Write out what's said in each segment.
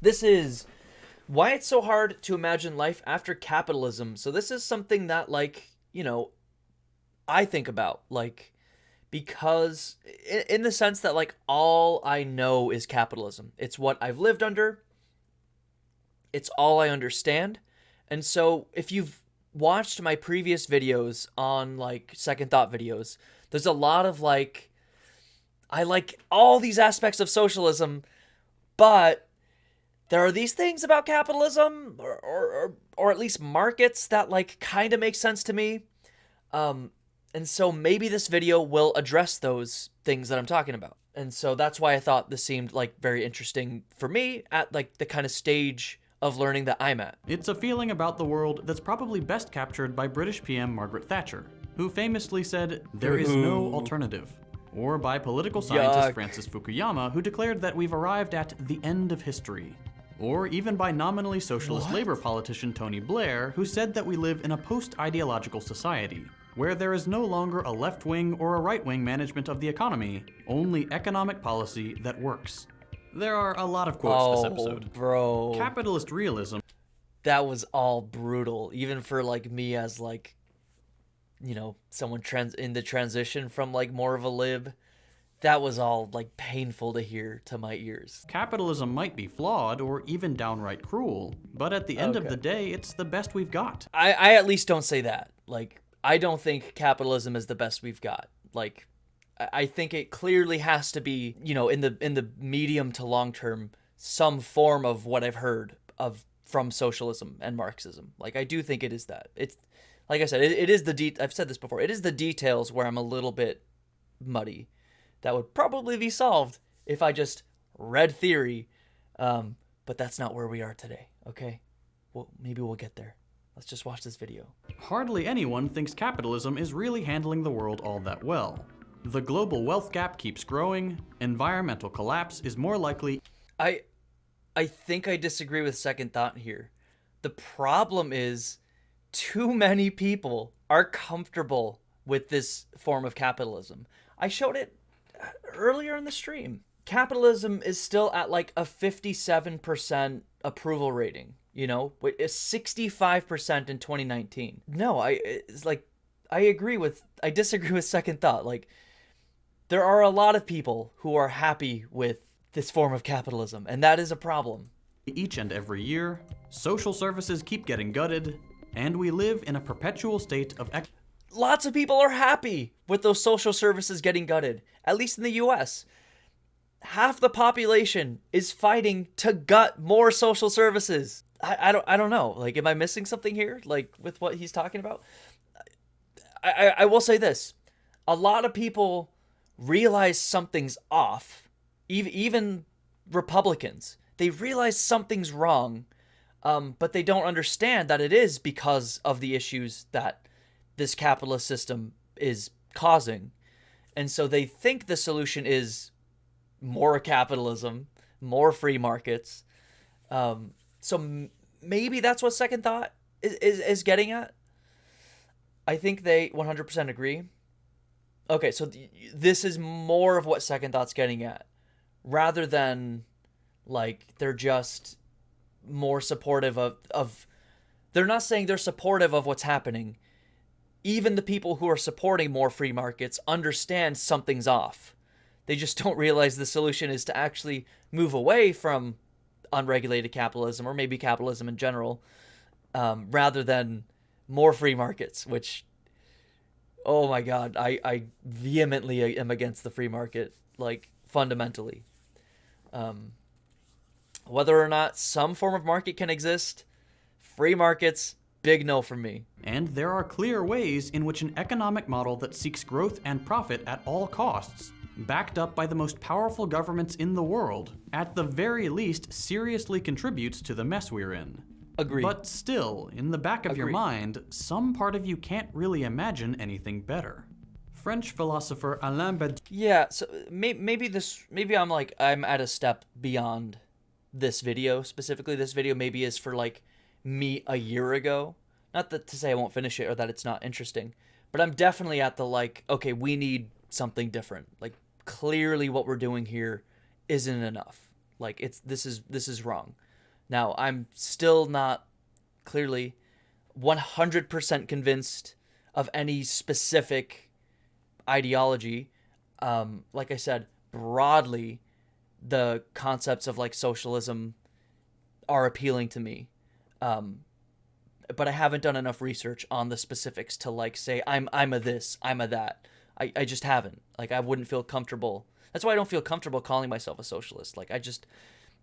This is why it's so hard to imagine life after capitalism. So this is something that I think about because in the sense that all I know is capitalism. It's what I've lived under. It's all I understand. And so if you've watched my previous videos on second thought videos, there's a lot of I like all these aspects of socialism, but there are these things about capitalism or at least markets that kind of make sense to me. And so maybe this video will address those things that I'm talking about. And so that's why I thought this seemed very interesting for me at the kind of stage of learning that I'm at. It's a feeling about the world that's probably best captured by British PM Margaret Thatcher, who famously said, "There is no alternative." Or by political scientist Francis Fukuyama, who declared that we've arrived at the end of history. Or even by nominally socialist Labour politician Tony Blair, who said that we live in a post-ideological society, where there is no longer a left-wing or a right-wing management of the economy, only economic policy that works. There are a lot of quotes this episode. Bro. Capitalist realism. That was all brutal, even for me as someone in the transition from more of a lib. That was all painful to hear to my ears. Capitalism might be flawed or even downright cruel, but at the end of the day, it's the best we've got. I at least don't say that. I don't think capitalism is the best we've got. I think it clearly has to be, in the medium to long term, some form of what I've heard of from socialism and Marxism. I do think it is that. It's like I said, it is I've said this before. It is the details where I'm a little bit muddy. That would probably be solved if I just read theory, but that's not where we are today. Okay, well, maybe we'll get there. Let's just watch this video. Hardly anyone thinks capitalism is really handling the world all that well. The global wealth gap keeps growing, environmental collapse is more likely. I think I disagree with second thought here. The problem is too many people are comfortable with this form of capitalism. I showed it earlier in the stream. Capitalism is still at a 57% approval rating, it's 65% in 2019. No, I disagree with second thought. There are a lot of people who are happy with this form of capitalism, and that is a problem. Each and every year, social services keep getting gutted, and we live in a perpetual state of lots of people are happy with those social services getting gutted, at least in the US. Half the population is fighting to gut more social services. I don't know. Am I missing something here? With what he's talking about? I will say this. A lot of people realize something's off. Even Republicans. They realize something's wrong, but they don't understand that it is because of the issues that this capitalist system is causing. And so they think the solution is more capitalism, more free markets. So maybe that's what second thought is getting at. I think they 100% agree. Okay, so this is more of what second thought's getting at, rather than they're just more supportive of they're not saying they're supportive of what's happening. Even the people who are supporting more free markets understand something's off. They just don't realize the solution is to actually move away from unregulated capitalism, or maybe capitalism in general, rather than more free markets, which, oh my God, I vehemently am against the free market, fundamentally. Whether or not some form of market can exist, free markets, big no for me. And there are clear ways in which an economic model that seeks growth and profit at all costs, backed up by the most powerful governments in the world, at the very least seriously contributes to the mess we're in. Agree. But still, in the back of your Agree. mind, some part of you can't really imagine anything better. French philosopher Alain Badiou. Yeah, so maybe I'm at a step beyond this video. Specifically, this video maybe is for me a year ago. Not that to say I won't finish it or that it's not interesting, but I'm definitely at the okay, we need something different. Clearly what we're doing here isn't enough. This is wrong. Now, I'm still not clearly 100% convinced of any specific ideology. Like I said, broadly, the concepts of like socialism are appealing to me. Um, but I haven't done enough research on the specifics to like say I'm a this, I'm a that. I just haven't. Like I wouldn't feel comfortable. That's why I don't feel comfortable calling myself a socialist. Like I just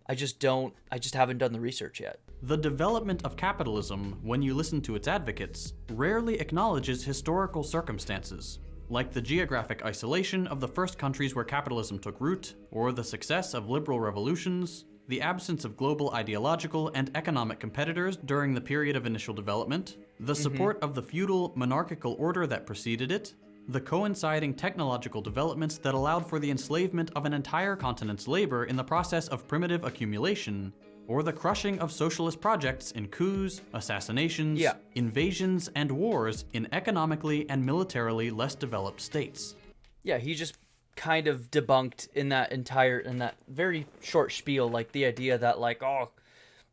haven't done the research yet. The development of capitalism, when you listen to its advocates, rarely acknowledges historical circumstances, like the geographic isolation of the first countries where capitalism took root, or the success of liberal revolutions, the absence of global ideological and economic competitors during the period of initial development, the support of the feudal monarchical order that preceded it, the coinciding technological developments that allowed for the enslavement of an entire continent's labor in the process of primitive accumulation, or the crushing of socialist projects in coups, assassinations, invasions, and wars in economically and militarily less developed states. Yeah, he just kind of debunked in that very short spiel, like the idea that like, oh,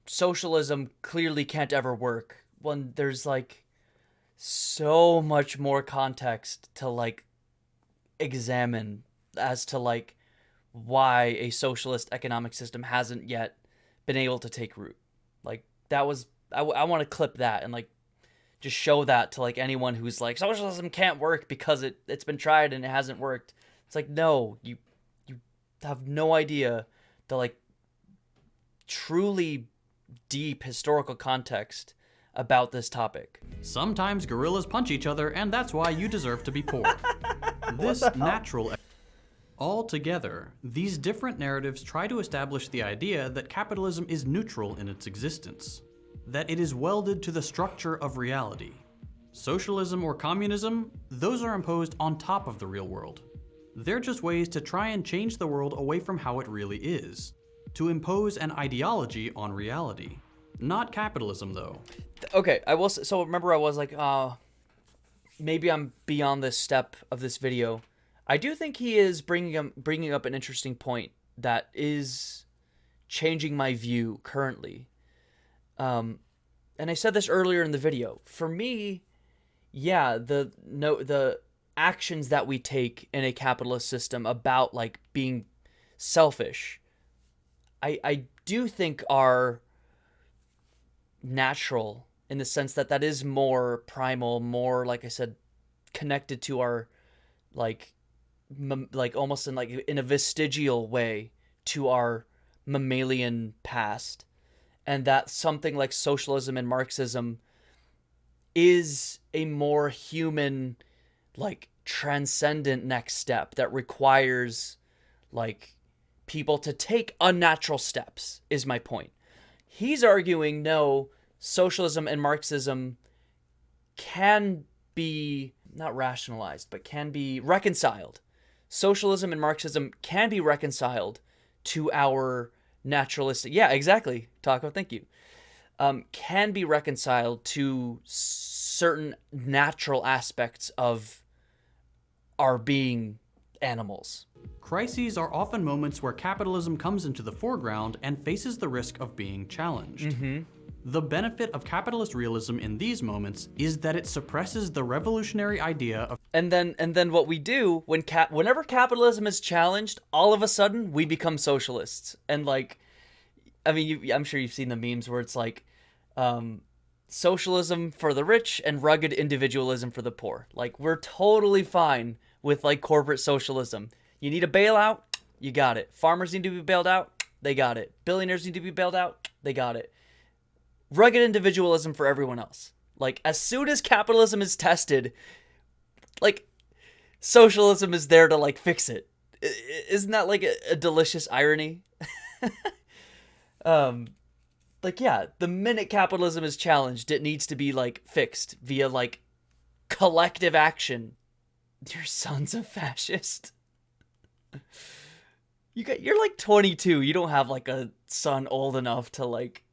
socialism clearly can't ever work when there's like so much more context to like examine as to like why a socialist economic system hasn't yet been able to take root. Like that was I want to clip that and like just show that to like anyone who's like socialism can't work because it's been tried and it hasn't worked. It's like, no, you have no idea the like truly deep historical context about this topic. Sometimes gorillas punch each other, and that's why you deserve to be poor. This natural... Altogether, these different narratives try to establish the idea that capitalism is neutral in its existence, that it is welded to the structure of reality. Socialism or communism, those are imposed on top of the real world. They're just ways to try and change the world away from how it really is, to impose an ideology on reality. Not capitalism, though. Okay, so remember I was like, maybe I'm beyond this step of this video. I do think he is bringing up an interesting point that is changing my view currently. And I said this earlier in the video. For me, yeah, the actions that we take in a capitalist system about like being selfish, I do think are natural in the sense that that is more primal, more, like I said, connected to our like almost in a vestigial way to our mammalian past, and that something like socialism and Marxism is a more human, like transcendent next step that requires like people to take unnatural steps, is my point. He's arguing no, socialism and Marxism can be not rationalized, but can be reconciled. Socialism and Marxism can be reconciled to our naturalistic... Yeah, exactly, Taco, thank you. Can be reconciled to certain natural aspects of our being animals. Crises are often moments where capitalism comes into the foreground and faces the risk of being challenged. The benefit of capitalist realism in these moments is that it suppresses the revolutionary idea of... And then what we do whenever capitalism is challenged, all of a sudden we become socialists. And like, I mean, I'm sure you've seen the memes where it's like, socialism for the rich and rugged individualism for the poor. Like, we're totally fine with like corporate socialism. You need a bailout, you got it. Farmers need to be bailed out, they got it. Billionaires need to be bailed out, they got it. Rugged individualism for everyone else. Like, as soon as capitalism is tested, like, socialism is there to like fix it. Isn't that like a delicious irony? Like, yeah, the minute capitalism is challenged, it needs to be like fixed via like collective action. Your son's a fascist. You're like 22. You don't have like a son old enough to like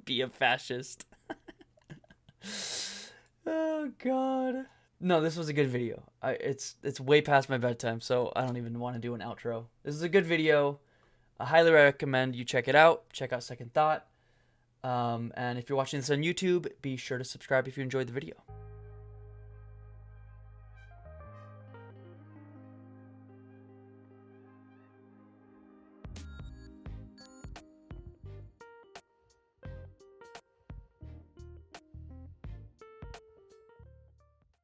be a fascist. Oh god. No, this was a good video. It's way past my bedtime, so I don't even want to do an outro. This is a good video. I highly recommend you check it out. Check out Second Thought. And if you're watching this on YouTube, be sure to subscribe if you enjoyed the video.